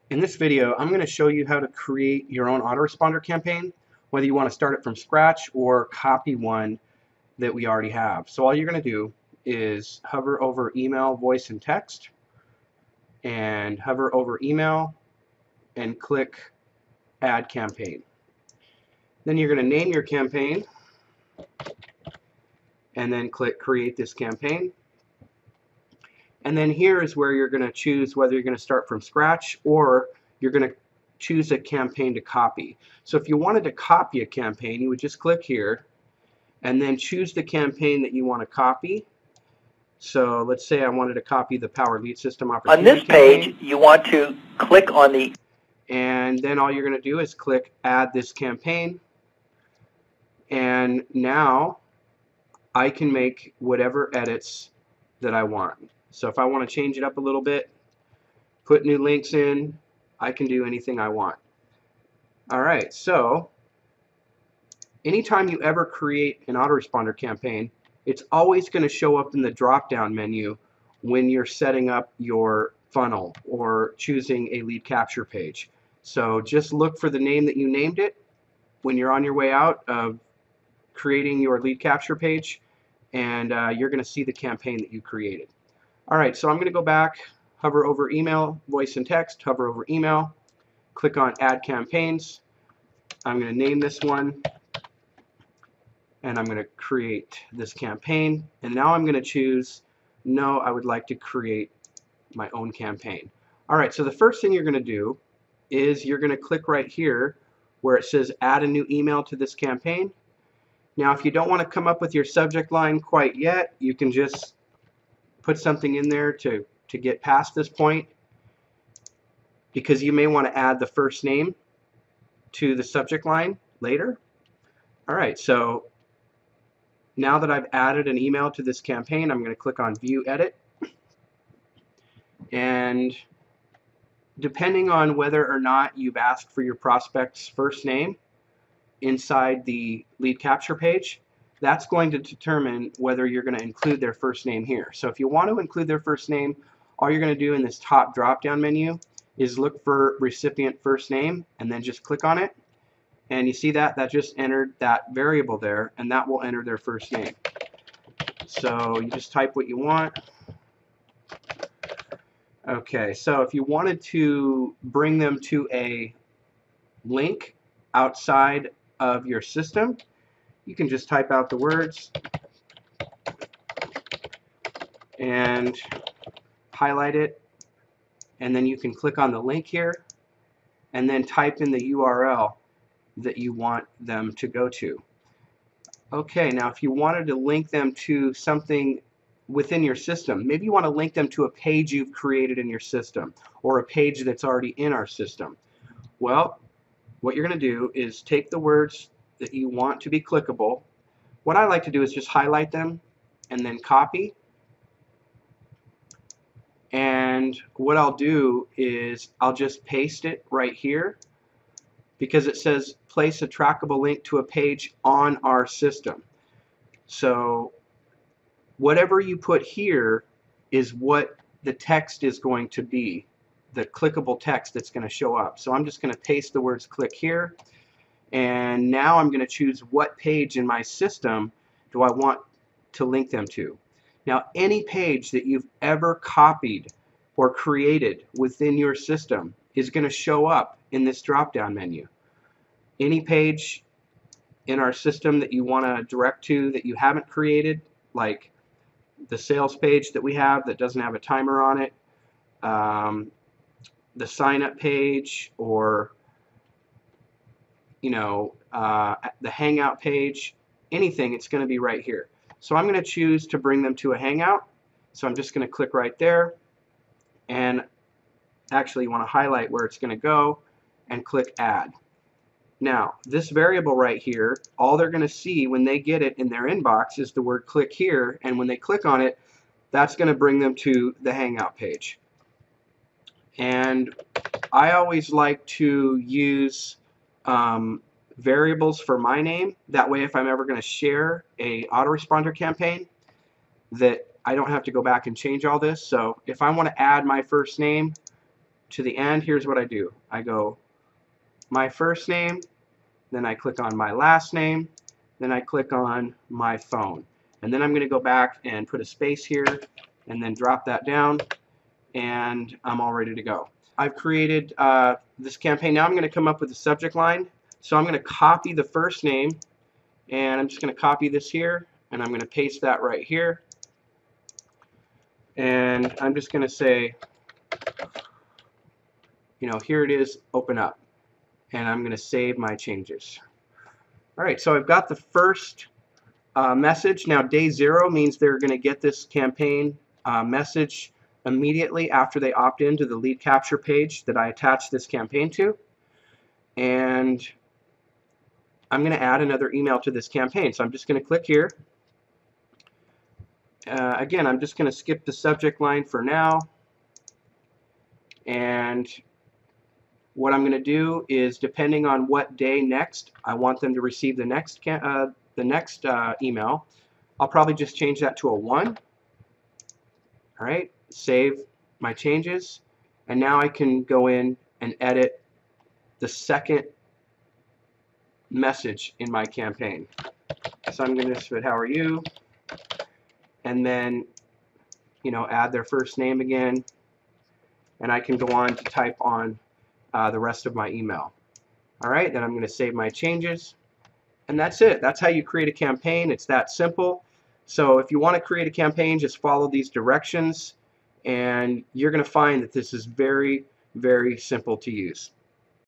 In this video, I'm going to show you how to create your own autoresponder campaign, whether you want to start it from scratch or copy one that we already have. So all you're going to do is hover over email, voice, and text, and hover over email and click add campaign. Then you're going to name your campaign and then click create this campaign. And then here is where you're going to choose whether you're going to start from scratch or you're going to choose a campaign to copy. So if you wanted to copy a campaign, you would just click here and then choose the campaign that you want to copy. So let's say I wanted to copy the Power Lead System Opportunity On this page, campaign. you want to click on the And then all you're going to do is click add this campaign. And now I can make whatever edits that I want. So if I want to change it up a little bit, put new links in, I can do anything I want. Alright, so anytime you ever create an autoresponder campaign, it's always going to show up in the drop-down menu when you're setting up your funnel or choosing a lead capture page. So just look for the name that you named it when you're on your way out of creating your lead capture page, and you're going to see the campaign that you created. Alright, so I'm going to go back, hover over email, voice and text, hover over email, click on add campaigns. I'm going to name this one and I'm going to create this campaign, and now I'm going to choose no, I would like to create my own campaign. Alright, so the first thing you're going to do is you're going to click right here where it says add a new email to this campaign. Now if you don't want to come up with your subject line quite yet, you can just put something in there to get past this point, because you may want to add the first name to the subject line later. Alright, so now that I've added an email to this campaign, I'm going to click on View Edit. And depending on whether or not you've asked for your prospect's first name inside the lead capture page, that's going to determine whether you're going to include their first name here. So if you want to include their first name, all you're going to do in this top drop-down menu is look for recipient first name and then just click on it. And you see that just entered that variable there, and that will enter their first name. So you just type what you want. Okay, so if you wanted to bring them to a link outside of your system, you can just type out the words and highlight it, and then you can click on the link here and then type in the URL that you want them to go to. Okay, now if you wanted to link them to something within your system, maybe you want to link them to a page you've created in your system or a page that's already in our system. Well, what you're going to do is take the words that you want to be clickable. What I like to do is just highlight them and then copy. And what I'll do is I'll just paste it right here, because it says place a trackable link to a page on our system. So whatever you put here is what the text is going to be, the clickable text that's going to show up. So I'm just going to paste the words click here, and now I'm going to choose what page in my system do I want to link them to. Now any page that you've ever copied or created within your system is going to show up in this drop-down menu. Any page in our system that you want to direct to that you haven't created, like the sales page that we have that doesn't have a timer on it, the sign-up page, or the hangout page, anything, it's going to be right here. So I'm going to choose to bring them to a hangout. So I'm just going to click right there, and actually you want to highlight where it's going to go and click add. Now this variable right here, all they're going to see when they get it in their inbox is the word click here, and when they click on it, that's going to bring them to the hangout page. And I always like to use variables for my name. That way if I'm ever going to share a autoresponder campaign, that I don't have to go back and change all this. So if I want to add my first name, to the end, here's what I do. I go my first name, then I click on my last name, then I click on my phone. And then I'm going to go back and put a space here and then drop that down, and I'm all ready to go. I've created this campaign. Now I'm going to come up with a subject line. So I'm going to copy the first name, and I'm just going to copy this here, and I'm going to paste that right here. And I'm just going to say, you know, here it is, open up. And I'm going to save my changes. All right, so I've got the first message. Now day 0 means they're going to get this campaign message immediately after they opt into the lead capture page that I attached this campaign to. And I'm going to add another email to this campaign. So I'm just going to click here. Again, I'm just going to skip the subject line for now. And what I'm going to do is, depending on what day next I want them to receive the next email, I'll probably just change that to a 1. All right, save my changes, and now I can go in and edit the second message in my campaign. So I'm going to just put how are you, and then, you know, add their first name again, and I can go on to type on the rest of my email. All right, then I'm going to save my changes, and that's it. That's how you create a campaign. It's that simple. So if you want to create a campaign, just follow these directions, and you're going to find that this is very, very simple to use.